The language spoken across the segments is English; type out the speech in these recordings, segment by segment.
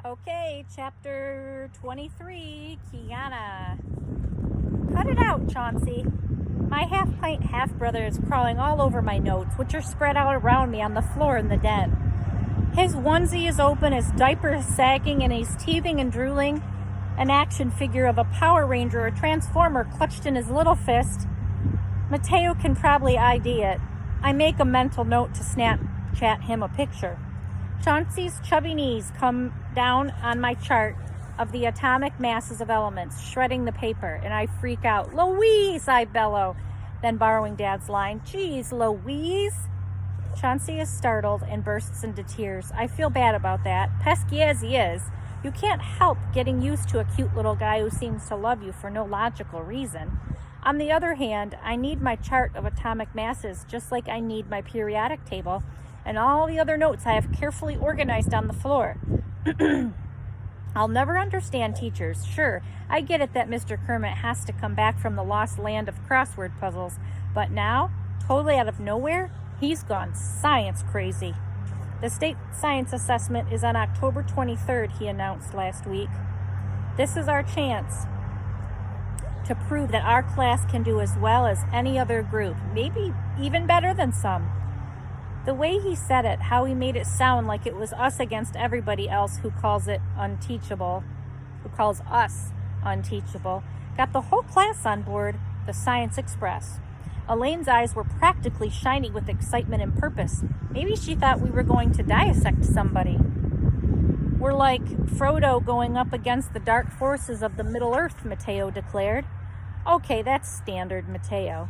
Okay, chapter 23, Kiana. Cut it out, Chauncey. My half-pint half-brother is crawling all over my notes, which are spread out around me on the floor in the den. His onesie is open, his diaper is sagging, and he's teething and drooling. An action figure of a Power Ranger or Transformer clutched in his little fist. Mateo can probably ID it. I make a mental note to Snapchat him a picture. Chauncey's chubby knees come down on my chart of the atomic masses of elements, shredding the paper, and I freak out. Louise, I bellow. Then borrowing Dad's line, geez, Louise. Chauncey is startled and bursts into tears. I feel bad about that. Pesky as he is, you can't help getting used to a cute little guy who seems to love you for no logical reason. On the other hand, I need my chart of atomic masses just like I need my periodic table and all the other notes I have carefully organized on the floor. I'll never understand teachers. Sure, I get it that Mr. Kermit has to come back from the lost land of crossword puzzles, but now, totally out of nowhere, he's gone science crazy. The state science assessment is on October 23rd, he announced last week. This is our chance to prove that our class can do as well as any other group, maybe even better than some. The way he said it, how he made it sound like it was us against everybody else who calls us unteachable, got the whole class on board the Science Express. Elaine's eyes were practically shiny with excitement and purpose. Maybe she thought we were going to dissect somebody. We're like Frodo going up against the dark forces of the Middle Earth, Mateo declared. Okay, that's standard, Mateo.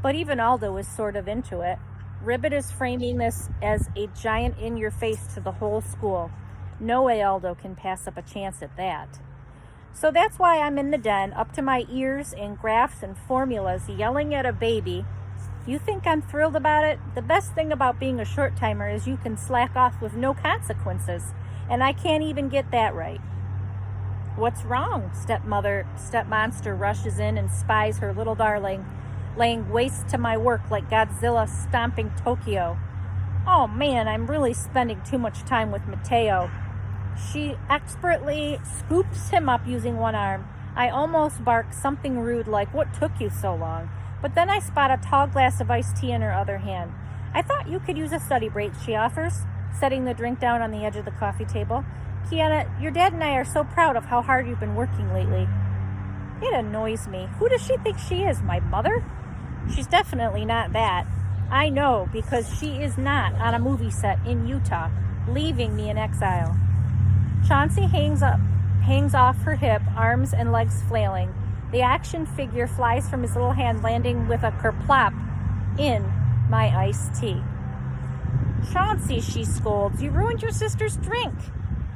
But even Aldo is sort of into it. Ribbit is framing this as a giant in-your-face to the whole school. No way Aldo can pass up a chance at that. So that's why I'm in the den, up to my ears in graphs and formulas, yelling at a baby. You think I'm thrilled about it? The best thing about being a short-timer is you can slack off with no consequences, and I can't even get that right. What's wrong? Stepmonster rushes in and spies her little darling, laying waste to my work like Godzilla stomping Tokyo. Oh man, I'm really spending too much time with Mateo. She expertly scoops him up using one arm. I almost bark something rude like, what took you so long? But then I spot a tall glass of iced tea in her other hand. I thought you could use a study break, she offers, setting the drink down on the edge of the coffee table. Kiana, your dad and I are so proud of how hard you've been working lately. It annoys me. Who does she think she is, my mother? She's definitely not that. I know, because she is not on a movie set in Utah, leaving me in exile. Chauncey hangs off her hip, arms and legs flailing. The action figure flies from his little hand, landing with a kerplop in my iced tea. Chauncey, she scolds, you ruined your sister's drink.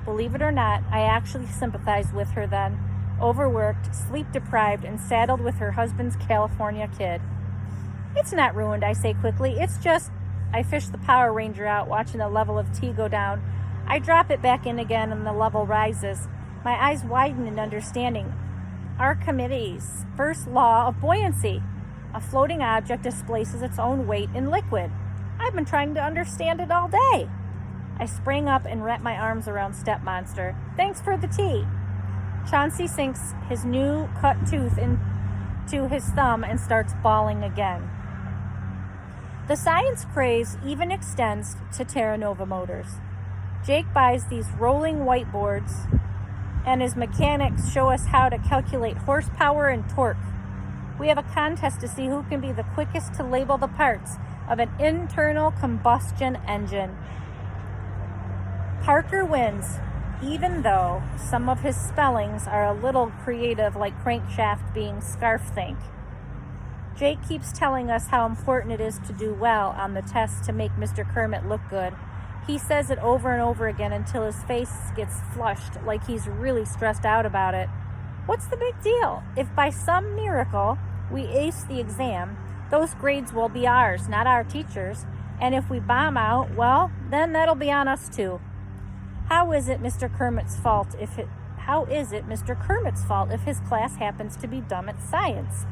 Believe it or not, I actually sympathize with her then. Overworked, sleep-deprived, and saddled with her husband's California kid. It's not ruined, I say quickly. It's just, I fish the Power Ranger out, watching the level of tea go down. I drop it back in again and the level rises. My eyes widen in understanding. Archimedes' first law of buoyancy. A floating object displaces its own weight in liquid. I've been trying to understand it all day. I sprang up and wrapped my arms around Stepmonster. Thanks for the tea. Chauncey sinks his new cut tooth into his thumb and starts bawling again. The science craze even extends to Terra Nova Motors. Jake buys these rolling whiteboards, and his mechanics show us how to calculate horsepower and torque. We have a contest to see who can be the quickest to label the parts of an internal combustion engine. Parker wins, even though some of his spellings are a little creative, like crankshaft being scarf-think. Jake keeps telling us how important it is to do well on the test to make Mr. Kermit look good. He says it over and over again until his face gets flushed, like he's really stressed out about it. What's the big deal? If by some miracle we ace the exam, those grades will be ours, not our teachers. And if we bomb out, well, then that'll be on us too. How is it Mr. Kermit's fault if his class happens to be dumb at science?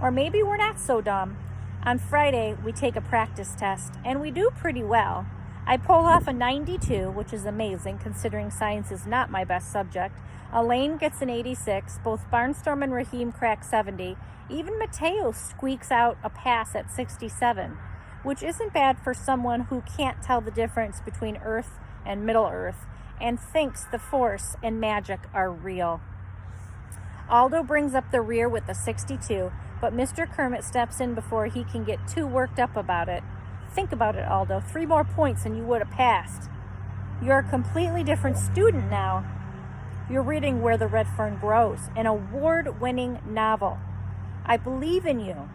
Or maybe we're not so dumb. On Friday, we take a practice test, and we do pretty well. I pull off a 92, which is amazing considering science is not my best subject. Elaine gets an 86. Both Barnstorm and Raheem crack 70. Even Mateo squeaks out a pass at 67, which isn't bad for someone who can't tell the difference between Earth and Middle Earth and thinks the Force and magic are real. Aldo brings up the rear with a 62, but Mr. Kermit steps in before he can get too worked up about it. Think about it, Aldo. 3 more points and you would have passed. You're a completely different student now. You're reading Where the Red Fern Grows, an award-winning novel. I believe in you.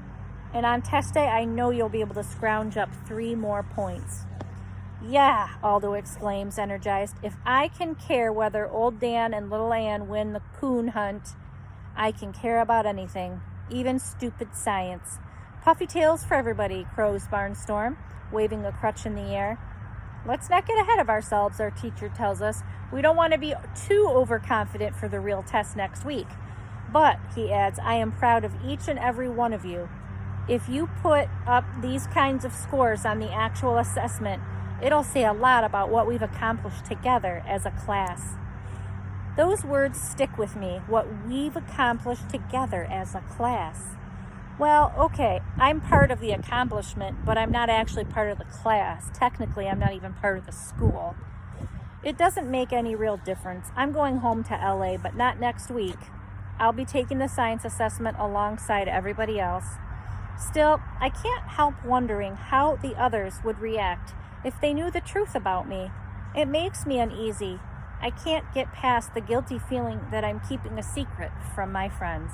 And on test day, I know you'll be able to scrounge up 3 more points. Yeah, Aldo exclaims, energized. If I can care whether old Dan and little Ann win the coon hunt, I can care about anything, even stupid science. Puffy tails for everybody, crows Barnstorm, waving a crutch in the air. Let's not get ahead of ourselves, our teacher tells us. We don't want to be too overconfident for the real test next week. But, he adds, I am proud of each and every one of you. If you put up these kinds of scores on the actual assessment, it'll say a lot about what we've accomplished together as a class. Those words stick with me, what we've accomplished together as a class. Well, okay, I'm part of the accomplishment, but I'm not actually part of the class. Technically, I'm not even part of the school. It doesn't make any real difference. I'm going home to LA, but not next week. I'll be taking the science assessment alongside everybody else. Still, I can't help wondering how the others would react if they knew the truth about me. It makes me uneasy. I can't get past the guilty feeling that I'm keeping a secret from my friends.